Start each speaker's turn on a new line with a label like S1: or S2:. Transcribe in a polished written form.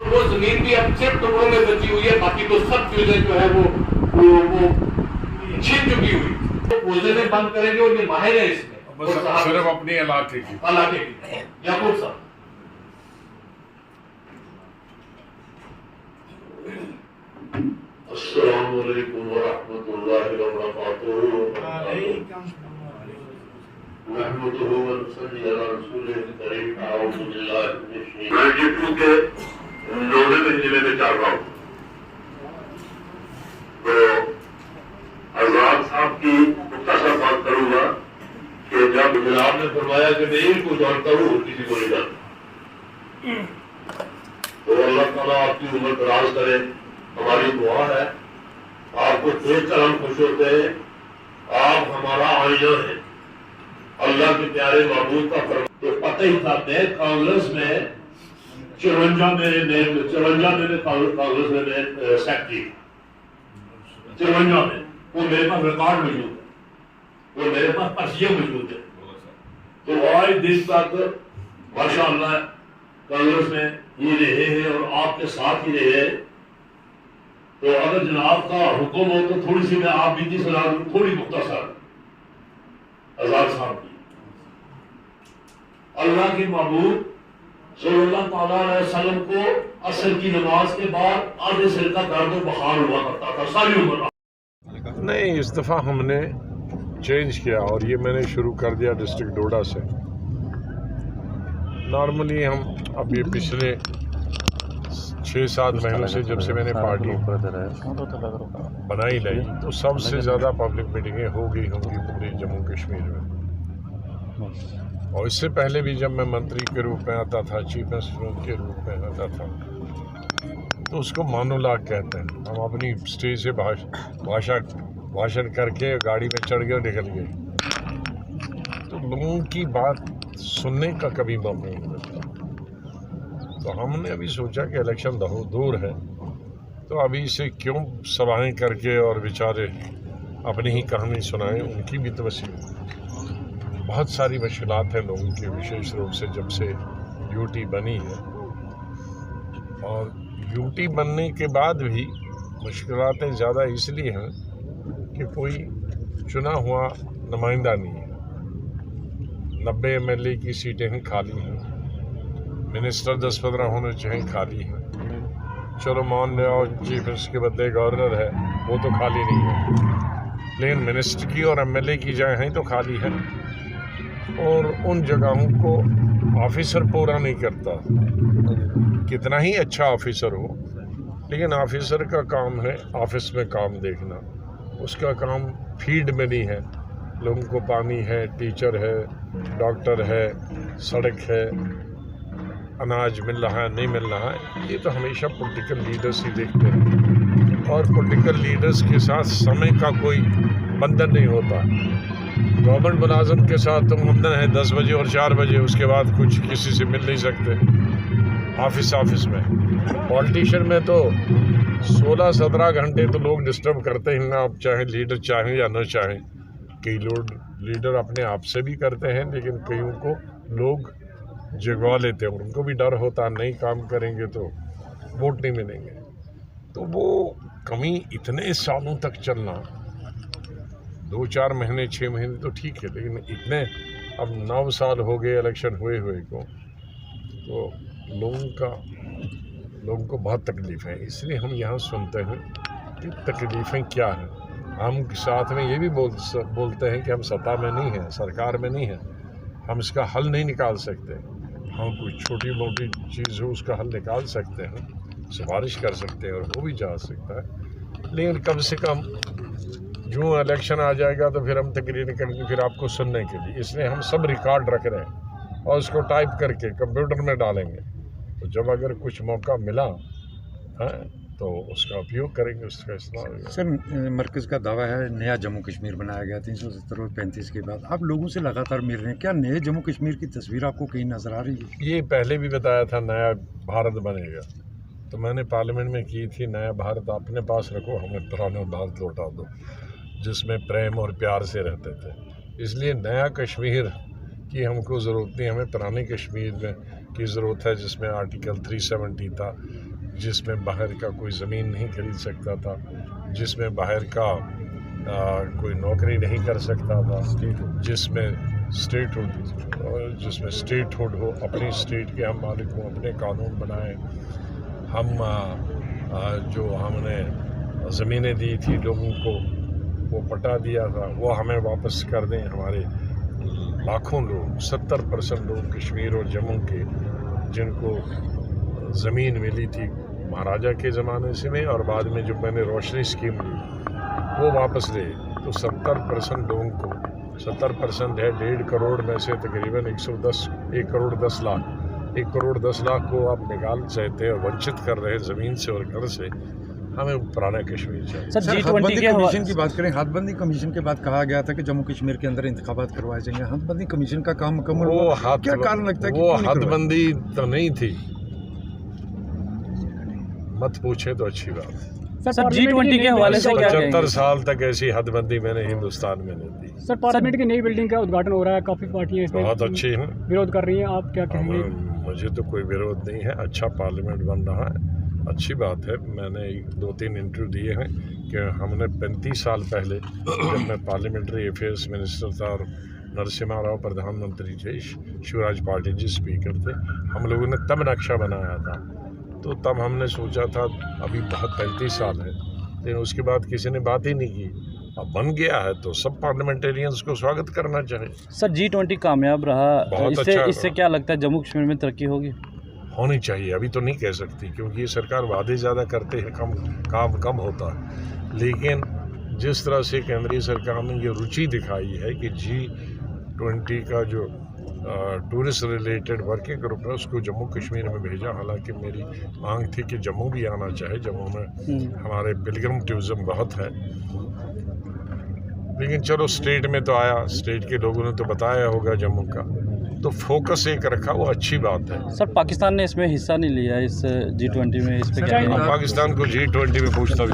S1: वो जमीन भी अब सिर्फ टुकड़ों में बची हुई है, बाकी तो सब चीजें जो है वो छीन चुकी हुई। तो पोजें बंद करेंगे और ये माहिर है इसमें,
S2: सिर्फ अपने इलाके की
S1: याकूब साहब। अस्सलामु अलैकुम व रहमतुल्लाहि व बरकातुहू। नहमदुहू व नसल्ली अला रसूलिल करीम। अऊज़ु बिल्लाहि मिनश शैतानिर रजीम। मैं जितू के 9वें महीने में चल रहा हूँ, तो आजाद साहब की मुख्तसर बात करूंगा कि जब जनाब ने फरमाया कि मैं इनको जानता हूँ किसी को नहीं जानता, तो अल्लाह ताला आपकी उम्र दराज करे, हमारी दुआ है। आपको देखकर हम खुश होते हैं, आप हमारा आईना है, अल्लाह के प्यारे महबूब का फरमान। तो पता ही था, मैं कांग्रेस में 54 में कांग्रेस में सेक्रेटरी 54 में, वो मेरे पास रिकॉर्ड मौजूद है, वो मेरे पास पर्चियां मौजूद है। तो आज दिन तक माशाअल्लाह कांग्रेस में ही रहे हैं और आपके साथ ही रहे। तो अगर जनाब का हुक्म हो तो थोड़ी सी मैं आप बीती सुना दूं, थोड़ी मुख्तसर आजाद साहब की। अल्लाह के महबूब सल्लल्लाहु अलैहि वसल्लम को असर की नमाज के बाद आधे सिर का दर्द बुखार हुआ करता था सारी उम्र।
S2: नहीं, इस दफ़ा हमने चेंज किया और ये मैंने शुरू कर दिया डिस्ट्रिक्ट डोडा से। नॉर्मली हम अब ये पिछले 6-7 महीनों से जब से मैंने पार्टी बनाई लाई, तो सबसे ज़्यादा पब्लिक मीटिंगें हो गई होंगी पूरे जम्मू कश्मीर में। और इससे पहले भी जब मैं मंत्री के रूप में आता था, चीफ मिनिस्टर के रूप में आता था, तो उसको मानोलाग कहते हैं। हम अपनी स्टेज से भाषण करके गाड़ी में चढ़ गए, निकल गए, तो लोगों की बात सुनने का कभी मौका नहीं मिलता। तो हमने अभी सोचा कि इलेक्शन दूर है, तो अभी इसे क्यों सभाएं करके और बेचारे अपनी ही कहानी सुनाएं। उनकी भी तो बहुत सारी मुश्किलात हैं लोगों की, विशेष रूप से जब से यूटी बनी है। और यूटी बनने के बाद भी मुश्किलातें ज़्यादा इसलिए हैं कि कोई चुना हुआ नुमाइंदा नहीं है। 90 MLA की सीटें हैं, खाली हैं। मिनिस्टर 10-15 होने चाहिए, खाली हैं। चलो मान लो चीफ मिनिस्टर के बदले गवर्नर है, वो तो खाली नहीं है, लेकिन मिनिस्टर की और MLA की जगह हैं तो खाली है। और उन जगहों को ऑफिसर पूरा नहीं करता, कितना ही अच्छा ऑफिसर हो, लेकिन ऑफिसर का काम है ऑफिस में काम देखना, उसका काम फील्ड में नहीं है। लोगों को पानी है, टीचर है, डॉक्टर है, सड़क है, अनाज मिल रहा है, नहीं मिल रहा है, ये तो हमेशा पॉलिटिकल लीडर्स ही देखते हैं। और पॉलिटिकल लीडर्स के साथ समय का कोई बंधन नहीं होता। गवर्नमेंट मुलाजिम के साथ तुम बंधन है 10 बजे और 4 बजे, उसके बाद कुछ किसी से मिल नहीं सकते ऑफिस में। पॉलिटिशियन में तो 16-17 घंटे तो लोग डिस्टर्ब करते हैं, आप चाहे लीडर चाहें या न चाहें। कई लोग लीडर अपने आप से भी करते हैं, लेकिन कईयों को लोग जगवा लेते हैं, उनको भी डर होता नहीं काम करेंगे तो वोट नहीं मिलेंगे। तो वो कमी इतने सालों तक चलना, 2-4 महीने 6 महीने तो ठीक है, लेकिन इतने अब 9 साल हो गए इलेक्शन हुए को, तो लोगों को बहुत तकलीफ़ है। इसलिए हम यहाँ सुनते हैं कि तकलीफ़ें क्या हैं। हम साथ में ये भी बोलते हैं कि हम सत्ता में नहीं हैं, सरकार में नहीं हैं, हम इसका हल नहीं निकाल सकते। हम कोई छोटी मोटी चीज़ हो उसका हल निकाल सकते हैं, सिफारिश कर सकते हैं और वो भी जा सकता है, लेकिन कम से कम जो इलेक्शन आ जाएगा तो फिर हम तकरीर करेंगे फिर आपको सुनने के लिए। इसलिए हम सब रिकॉर्ड रख रहे हैं और उसको टाइप करके कंप्यूटर में डालेंगे, तो जब अगर कुछ मौका मिला है तो उसका उपयोग करेंगे, उसका इस्तेमाल।
S3: सर, मरकज़ का दावा है नया जम्मू कश्मीर बनाया गया 370 और 35 के बाद। आप लोगों से लगातार मिल रहे हैं, क्या नए जम्मू कश्मीर की तस्वीर आपको कहीं नज़र आ रही है?
S2: ये पहले भी बताया था नया भारत बनेगा, तो मैंने पार्लियामेंट में की थी, नया भारत अपने पास रखो, हमें पुराना भारत लौटा दो जिसमें प्रेम और प्यार से रहते थे। इसलिए नया कश्मीर की हमको ज़रूरत नहीं, हमें पुराने कश्मीर में की ज़रूरत है, जिसमें आर्टिकल 370 था, जिसमें बाहर का कोई ज़मीन नहीं खरीद सकता था, जिसमें बाहर का कोई नौकरी नहीं कर सकता था, जिसमें स्टेटहुड हो, अपनी स्टेट के हम मालिक हों, अपने कानून बनाए। हम जो हमने ज़मीनें दी थी लोगों को, वो पटा दिया था, वो हमें वापस कर दें। हमारे लाखों लोग, 70% लोग कश्मीर और जम्मू के, जिनको ज़मीन मिली थी महाराजा के ज़माने से में, और बाद में जो मैंने रोशनी स्कीम ली, वो वापस ले। तो 70% लोगों को, 70% है 1.5 करोड़ में से तकरीबन 1 करोड़ 10 लाख, 1 करोड़ 10 लाख को आप निकाल चाहते हैं, वंचित कर रहे हैं ज़मीन से और घर से। हमें पुराना कश्मीर चाहिए।
S3: सर हदबंदी कमीशन की बात करें, हदबंदी कमीशन के बाद कहा गया था कि जम्मू कश्मीर के अंदर इंतखाबात करवाए जाएंगे। हदबंदी कमीशन का काम मुकम्मल हुआ? क्या कारण लगता है कि
S2: वो हदबंदी तो नहीं थी? मत पूछे तो अच्छी बात।
S4: सर G20 के हवाले से क्या कहेंगे?
S2: 75 साल तक ऐसी हदबंदी मैंने हिंदुस्तान में नहीं दी।
S4: सर पार्लियामेंट की नई बिल्डिंग का उद्घाटन हो रहा है, काफ़ी पार्टियां इसमें
S2: बहुत अच्छी हैं,
S4: विरोध कर रही हैं, आप क्या कहेंगे?
S2: मुझे तो कोई विरोध नहीं है। अच्छा पार्लियामेंट बन रहा है, अच्छी बात है। मैंने 2-3 इंटरव्यू दिए हैं कि हमने 35 साल पहले, जब मैं पार्लियामेंट्री अफेयर्स मिनिस्टर था और नरसिम्हा राव प्रधानमंत्री थे, शिवराज पाटिल जी स्पीकर थे, हम लोगों ने तब नक्शा बनाया था। तो तब हमने सोचा था अभी बहुत 35 साल है, लेकिन उसके बाद किसी ने बात ही नहीं की। अब बन गया है तो सब पार्लियामेंटेरियंस को स्वागत करना चाहिए।
S4: सर G20 कामयाब रहा,
S2: बहुत अच्छा
S4: इससे क्या लगता है जम्मू कश्मीर में तरक्की होगी?
S2: होनी चाहिए, अभी तो नहीं कह सकती, क्योंकि ये सरकार वादे ज़्यादा करते हैं, काम कम होता है। लेकिन जिस तरह से केंद्रीय सरकार ने ये रुचि दिखाई है कि G20 का जो टूरिस्ट रिलेटेड वर्किंग ग्रुप है, उसको जम्मू कश्मीर में भेजा। हालांकि मेरी मांग थी कि जम्मू भी आना चाहे, जम्मू में हमारे पिलग्रिम टूरिज्म बहुत है, लेकिन चलो स्टेट में तो आया, स्टेट के लोगों ने तो बताया होगा जम्मू का, तो फोकस एक रखा, वो अच्छी बात है।
S4: सर पाकिस्तान ने इसमें हिस्सा नहीं लिया इस G20 में, इस पे क्या कहेंगे?
S2: पाकिस्तान को G20 में पूछता भी